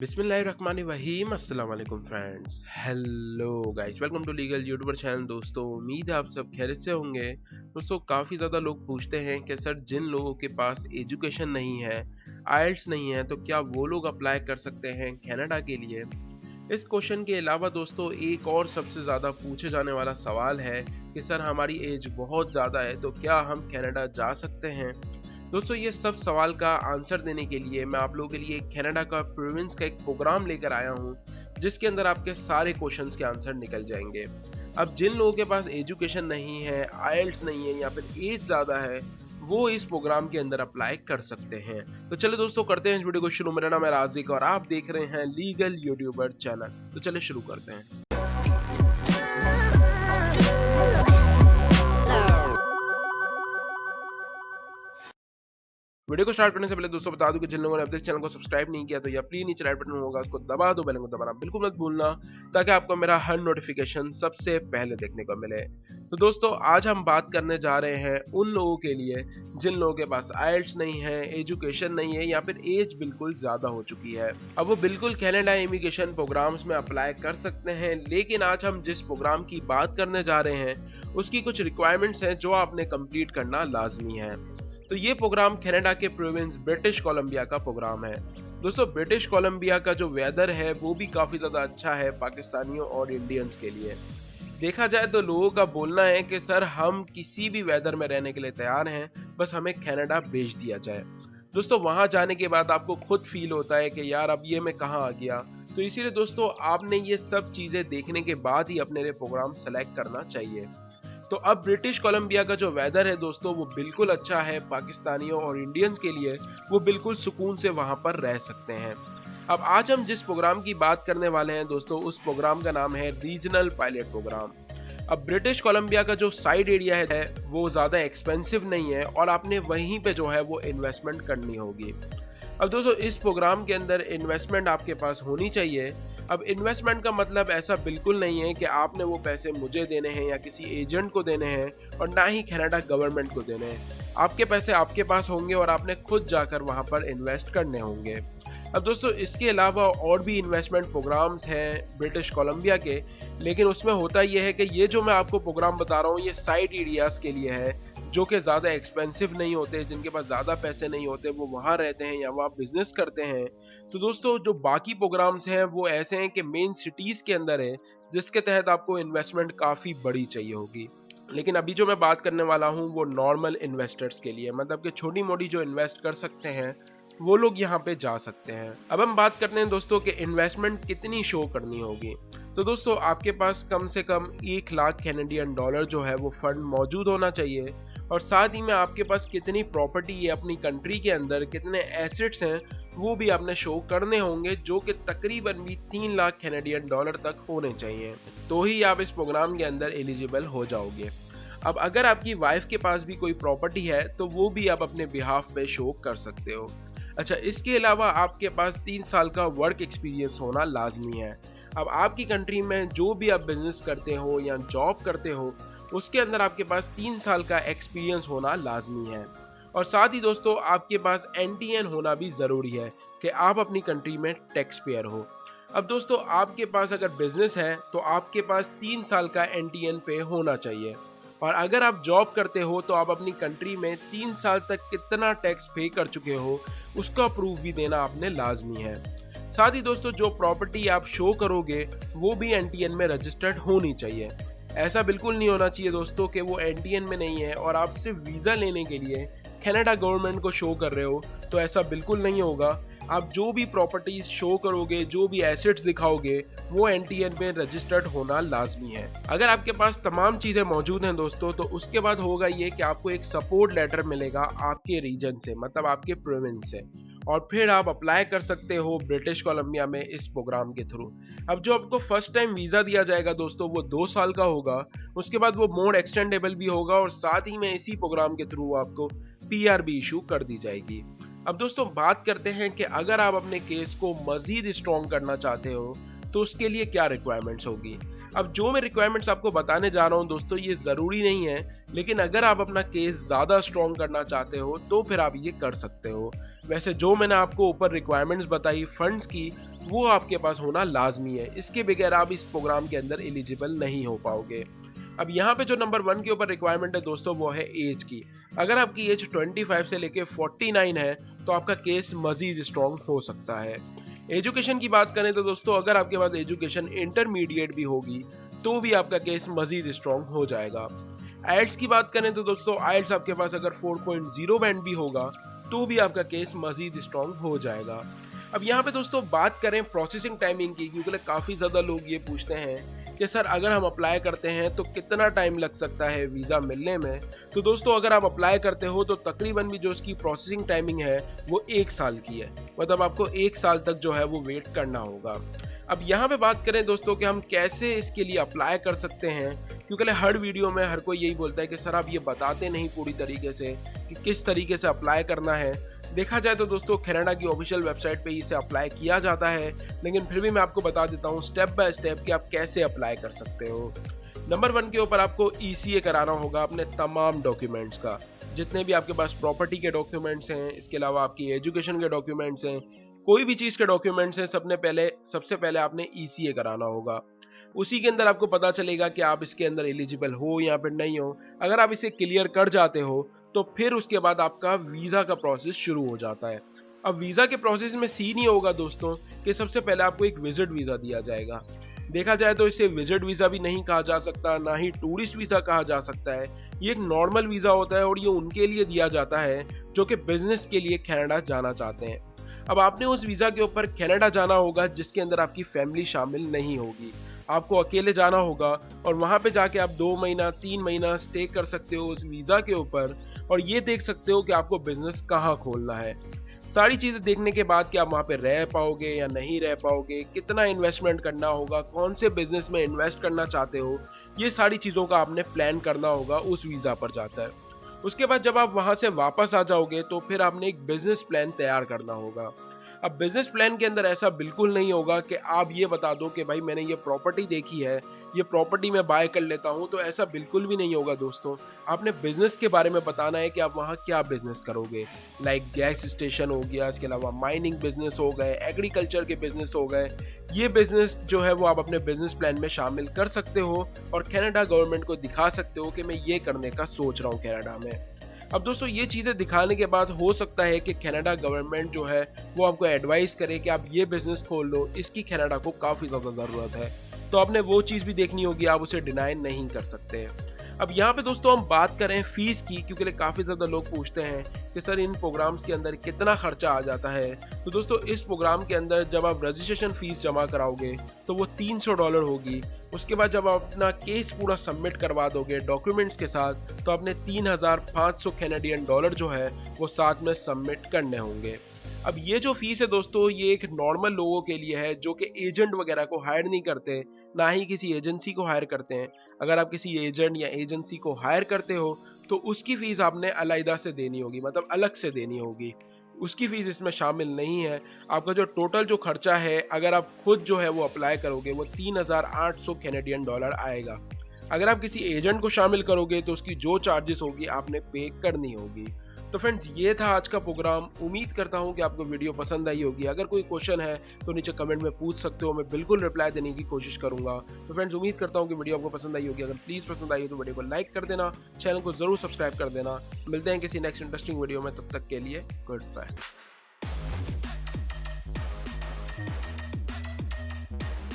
बिस्मिल्लाहिर्रहमानिर्रहीम अस्सलाम वालेकुम friends. Hello guys, welcome to legal YouTuber channel. दोस्तों, उम्मीद है आप सब खैरियत से होंगे। दोस्तों, काफ़ी ज़्यादा लोग पूछते हैं कि सर, जिन लोगों के पास एजुकेशन नहीं है, आइल्स नहीं है, तो क्या वो लोग अप्लाई कर सकते हैं कनाडा के लिए? इस क्वेश्चन के अलावा दोस्तों, एक और सबसे ज़्यादा पूछे जाने वाला सवाल है कि सर, हमारी एज बहुत ज़्यादा है, तो क्या हम कनाडा जा सकते हैं? दोस्तों, ये सब सवाल का आंसर देने के लिए मैं आप लोगों के लिए कनाडा का प्रोविंस का एक प्रोग्राम लेकर आया हूँ, जिसके अंदर आपके सारे क्वेश्चंस के आंसर निकल जाएंगे। अब जिन लोगों के पास एजुकेशन नहीं है, आइल्स नहीं है या फिर एज ज़्यादा है, वो इस प्रोग्राम के अंदर अप्लाई कर सकते हैं। तो चलिए दोस्तों, करते हैं इस वीडियो को शुरू। मेरा नाम है राजिक और आप देख रहे हैं लीगल यूट्यूबर चैनल। तो चलिए शुरू करते हैं। वीडियो को स्टार्ट करने से पहले दोस्तों बता दूं कि जिन लोगों ने अब तक चैनल को सब्सक्राइब नहीं किया तो या प्लीज नीचे राइट बटन होगा, उसको दबा दो, बेल को दबाना बिल्कुल मत भूलना, ताकि आपको मेरा हर नोटिफिकेशन सबसे पहले देखने को मिले। तो दोस्तों, आज हम बात करने जा रहे हैं उन लोगों के लिए जिन लोगों के पास आइल्स नहीं है, एजुकेशन नहीं है या फिर एज बिल्कुल ज्यादा हो चुकी है। अब वो बिल्कुल कनाडा इमिग्रेशन प्रोग्राम्स में अप्लाई कर सकते हैं, लेकिन आज हम जिस प्रोग्राम की बात करने जा रहे हैं उसकी कुछ रिक्वायरमेंट्स हैं जो आपने कंप्लीट करना लाजमी है। तो ये प्रोग्राम कनाडा के प्रोविंस ब्रिटिश कोलंबिया का प्रोग्राम है। दोस्तों, ब्रिटिश कोलंबिया का जो वेदर है वो भी काफ़ी ज़्यादा अच्छा है पाकिस्तानियों और इंडियंस के लिए। देखा जाए तो लोगों का बोलना है कि सर, हम किसी भी वेदर में रहने के लिए तैयार हैं, बस हमें कनाडा भेज दिया जाए। दोस्तों, वहाँ जाने के बाद आपको खुद फील होता है कि यार, अब ये मैं कहाँ आ गया। तो इसीलिए दोस्तों, आपने ये सब चीज़ें देखने के बाद ही अपने लिए प्रोग्राम सेलेक्ट करना चाहिए। तो अब ब्रिटिश कोलंबिया का जो वेदर है दोस्तों, वो बिल्कुल अच्छा है पाकिस्तानियों और इंडियंस के लिए। वो बिल्कुल सुकून से वहां पर रह सकते हैं। अब आज हम जिस प्रोग्राम की बात करने वाले हैं दोस्तों, उस प्रोग्राम का नाम है रीजनल पायलट प्रोग्राम। अब ब्रिटिश कोलंबिया का जो साइड एरिया है वो ज़्यादा एक्सपेंसिव नहीं है और आपने वहीं पे जो है वो इन्वेस्टमेंट करनी होगी। अब दोस्तों, इस प्रोग्राम के अंदर इन्वेस्टमेंट आपके पास होनी चाहिए। अब इन्वेस्टमेंट का मतलब ऐसा बिल्कुल नहीं है कि आपने वो पैसे मुझे देने हैं या किसी एजेंट को देने हैं, और ना ही कनाडा गवर्नमेंट को देने हैं। आपके पैसे आपके पास होंगे और आपने खुद जाकर वहां पर इन्वेस्ट करने होंगे। अब दोस्तों, इसके अलावा और भी इन्वेस्टमेंट प्रोग्राम्स हैं ब्रिटिश कोलंबिया के, लेकिन उसमें होता यह है कि ये जो मैं आपको प्रोग्राम बता रहा हूँ ये साइड एरियाज के लिए है, जो कि ज़्यादा एक्सपेंसिव नहीं होते, जिनके पास ज़्यादा पैसे नहीं होते, वो वहाँ रहते हैं या वहाँ बिजनेस करते हैं। तो दोस्तों, जो बाकी प्रोग्राम्स हैं वो ऐसे हैं कि मेन सिटीज़ के अंदर है, जिसके तहत आपको इन्वेस्टमेंट काफ़ी बड़ी चाहिए होगी। लेकिन अभी जो मैं बात करने वाला हूँ वो नॉर्मल इन्वेस्टर्स के लिए, मतलब कि छोटी मोटी जो इन्वेस्ट कर सकते हैं वो लोग यहाँ पे जा सकते हैं। अब हम बात करते हैं दोस्तों कि इन्वेस्टमेंट कितनी शो करनी होगी। तो दोस्तों, आपके पास कम से कम 1 लाख कैनेडियन डॉलर जो है वो फंड मौजूद होना चाहिए, और साथ ही में आपके पास कितनी प्रॉपर्टी है अपनी कंट्री के अंदर, कितने एसेट्स हैं, वो भी आपने शो करने होंगे, जो कि तकरीबन भी 3 लाख कैनेडियन डॉलर तक होने चाहिए। तो ही आप इस प्रोग्राम के अंदर एलिजिबल हो जाओगे। अब अगर आपकी वाइफ के पास भी कोई प्रॉपर्टी है तो वो भी आप अपने बिहाफ पे शो कर सकते हो। अच्छा, इसके अलावा आपके पास 3 साल का वर्क एक्सपीरियंस होना लाजमी है। अब आपकी कंट्री में जो भी आप बिजनेस करते हो या जॉब करते हो, उसके अंदर आपके पास 3 साल का एक्सपीरियंस होना लाजमी है। और साथ ही दोस्तों, आपके पास एनटीएन होना भी ज़रूरी है कि आप अपनी कंट्री में टैक्स पेयर हो। अब दोस्तों, आपके पास अगर बिजनेस है तो आपके पास 3 साल का एनटीएन पे होना चाहिए, और अगर आप जॉब करते हो तो आप अपनी कंट्री में 3 साल तक कितना टैक्स पे कर चुके हो उसका प्रूफ भी देना आपने लाजमी है। साथ ही दोस्तों, जो प्रॉपर्टी आप शो करोगे वो भी एनटीएन में रजिस्टर्ड होनी चाहिए। ऐसा बिल्कुल नहीं होना चाहिए दोस्तों कि वो एनटीएन में नहीं है और आप सिर्फ वीज़ा लेने के लिए कनाडा गवर्नमेंट को शो कर रहे हो, तो ऐसा बिल्कुल नहीं होगा। आप जो भी प्रॉपर्टीज शो करोगे, जो भी एसेट्स दिखाओगे, वो एनटीएन में रजिस्टर्ड होना लाजमी है। अगर आपके पास तमाम चीज़ें मौजूद हैं दोस्तों, तो उसके बाद होगा ये कि आपको एक सपोर्ट लेटर मिलेगा आपके रीजन से, मतलब आपके प्रोविंस से, और फिर आप अप्लाई कर सकते हो ब्रिटिश कोलंबिया में इस प्रोग्राम के थ्रू। अब जो आपको फर्स्ट टाइम वीज़ा दिया जाएगा दोस्तों, वो 2 साल का होगा। उसके बाद वो मोर एक्सटेंडेबल भी होगा, और साथ ही में इसी प्रोग्राम के थ्रू आपको पीआर भी इशू कर दी जाएगी। अब दोस्तों, बात करते हैं कि अगर आप अपने केस को मजीद स्ट्रॉन्ग करना चाहते हो तो उसके लिए क्या रिक्वायरमेंट्स होगी। अब जो मैं रिक्वायरमेंट्स आपको बताने जा रहा हूं दोस्तों, ये ज़रूरी नहीं है, लेकिन अगर आप अपना केस ज़्यादा स्ट्रॉन्ग करना चाहते हो तो फिर आप ये कर सकते हो। वैसे जो मैंने आपको ऊपर रिक्वायरमेंट्स बताई फंड्स की, वो आपके पास होना लाजमी है। इसके बगैर आप इस प्रोग्राम के अंदर एलिजिबल नहीं हो पाओगे। अब यहाँ पे जो नंबर 1 के ऊपर रिक्वायरमेंट है दोस्तों, वो है एज की। अगर आपकी एज 25 से लेके 49 है तो आपका केस मजीद स्ट्रॉन्ग हो सकता है। एजुकेशन की बात करें तो दोस्तों, अगर आपके पास एजुकेशन इंटरमीडिएट भी होगी तो भी आपका केस मजीद स्ट्रॉन्ग हो जाएगा। आइल्स की बात करें तो दोस्तों, आइल्स आपके पास अगर 4.0 बैंड भी होगा तो भी आपका केस मजीद स्ट्रॉन्ग हो जाएगा। अब यहाँ पे दोस्तों बात करें प्रोसेसिंग टाइमिंग की, क्योंकि काफ़ी ज़्यादा लोग ये पूछते हैं कि सर अगर हम अप्लाई करते हैं तो कितना टाइम लग सकता है वीज़ा मिलने में। तो दोस्तों अगर आप अप्लाई करते हो तो तकरीबन भी जो इसकी प्रोसेसिंग टाइमिंग है वो 1 साल की है, मतलब आपको 1 साल तक जो है वो वेट करना होगा। अब यहाँ पे बात करें दोस्तों कि हम कैसे इसके लिए अप्लाई कर सकते हैं, क्योंकि हर वीडियो में हर कोई यही बोलता है कि सर आप ये बताते नहीं पूरी तरीके से कि किस तरीके से अप्लाई करना है। देखा जाए तो दोस्तों कनाडा की ऑफिशियल वेबसाइट पे इसे अप्लाई किया जाता है, लेकिन फिर भी मैं आपको बता देता हूँ स्टेप बाय स्टेप कि आप कैसे अप्लाई कर सकते हो। नंबर 1 के ऊपर आपको ECA कराना होगा अपने तमाम डॉक्यूमेंट्स का, जितने भी आपके पास प्रॉपर्टी के डॉक्यूमेंट्स हैं, इसके अलावा आपकी एजुकेशन के डॉक्यूमेंट्स हैं, कोई भी चीज़ के डॉक्यूमेंट्स हैं, सबसे पहले आपने ECA कराना होगा। उसी के अंदर आपको पता चलेगा कि आप इसके अंदर एलिजिबल हो या फिर नहीं हो। अगर आप इसे क्लियर कर जाते हो तो फिर उसके बाद आपका वीज़ा का प्रोसेस शुरू हो जाता है। अब वीज़ा के प्रोसेस में सीन ही होगा दोस्तों कि सबसे पहले आपको एक विजिट वीज़ा दिया जाएगा। देखा जाए तो इसे विजिट वीज़ा भी नहीं कहा जा सकता, ना ही टूरिस्ट वीज़ा कहा जा सकता है। ये एक नॉर्मल वीज़ा होता है और ये उनके लिए दिया जाता है जो कि बिजनेस के लिए कनाडा जाना चाहते हैं। अब आपने उस वीज़ा के ऊपर कनाडा जाना होगा जिसके अंदर आपकी फैमिली शामिल नहीं होगी। आपको अकेले जाना होगा और वहाँ पे जाके आप 2 महीना 3 महीना स्टे कर सकते हो उस वीज़ा के ऊपर, और ये देख सकते हो कि आपको बिजनेस कहाँ खोलना है। सारी चीज़ें देखने के बाद कि आप वहाँ पे रह पाओगे या नहीं रह पाओगे, कितना इन्वेस्टमेंट करना होगा, कौन से बिजनेस में इन्वेस्ट करना चाहते हो, ये सारी चीज़ों का आपने प्लान करना होगा उस वीज़ा पर जाकर। उसके बाद जब आप वहाँ से वापस आ जाओगे तो फिर आपने एक बिजनेस प्लान तैयार करना होगा। अब बिजनेस प्लान के अंदर ऐसा बिल्कुल नहीं होगा कि आप ये बता दो कि भाई मैंने ये प्रॉपर्टी देखी है, ये प्रॉपर्टी मैं बाय कर लेता हूँ, तो ऐसा बिल्कुल भी नहीं होगा दोस्तों। आपने बिजनेस के बारे में बताना है कि आप वहाँ क्या बिजनेस करोगे, लाइक गैस स्टेशन हो गया, इसके अलावा माइनिंग बिजनेस हो गए, एग्रीकल्चर के बिजनेस हो गए। ये बिजनेस जो है वो आप अपने बिजनेस प्लान में शामिल कर सकते हो और कनाडा गवर्नमेंट को दिखा सकते हो कि मैं ये करने का सोच रहा हूँ कनाडा में। अब दोस्तों ये चीज़ें दिखाने के बाद हो सकता है कि कनाडा गवर्नमेंट जो है वो आपको एडवाइस करे कि आप ये बिजनेस खोल लो, इसकी कनाडा को काफ़ी ज़्यादा ज़रूरत है। तो आपने वो चीज़ भी देखनी होगी, आप उसे डिनाई नहीं कर सकते। अब यहाँ पे दोस्तों हम बात करें फीस की, क्योंकि काफ़ी ज़्यादा लोग पूछते हैं कि सर इन प्रोग्राम्स के अंदर कितना खर्चा आ जाता है। तो दोस्तों इस प्रोग्राम के अंदर जब आप रजिस्ट्रेशन फीस जमा कराओगे तो वो $300 होगी। उसके बाद जब आप अपना केस पूरा सबमिट करवा दोगे डॉक्यूमेंट्स के साथ तो आपने $3,500 कैनेडियन डॉलर जो है वो साथ में सबमिट करने होंगे। अब ये जो फीस है दोस्तों, ये एक नॉर्मल लोगों के लिए है जो कि एजेंट वगैरह को हायर नहीं करते, ना ही किसी एजेंसी को हायर करते हैं। अगर आप किसी एजेंट या एजेंसी को हायर करते हो तो उसकी फीस आपने अलग से देनी होगी, मतलब अलग से देनी होगी। उसकी फीस इसमें शामिल नहीं है। आपका जो टोटल जो खर्चा है अगर आप खुद जो है वो अप्लाई करोगे वो $3,800 कैनेडियन डॉलर आएगा। अगर आप किसी एजेंट को शामिल करोगे तो उसकी जो चार्जेस होगी आपने पे करनी होगी। तो फ्रेंड्स ये था आज का प्रोग्राम। उम्मीद करता हूँ कि आपको वीडियो पसंद आई होगी। अगर कोई क्वेश्चन है तो नीचे कमेंट में पूछ सकते हो, मैं बिल्कुल रिप्लाई देने की कोशिश करूंगा। तो फ्रेंड्स उम्मीद करता हूँ कि वीडियो आपको पसंद आई होगी। अगर प्लीज़ पसंद आई हो तो वीडियो को लाइक कर देना, चैनल को जरूर सब्सक्राइब कर देना। मिलते हैं किसी नेक्स्ट इंटरेस्टिंग वीडियो में, तब तक के लिए गुड बाय।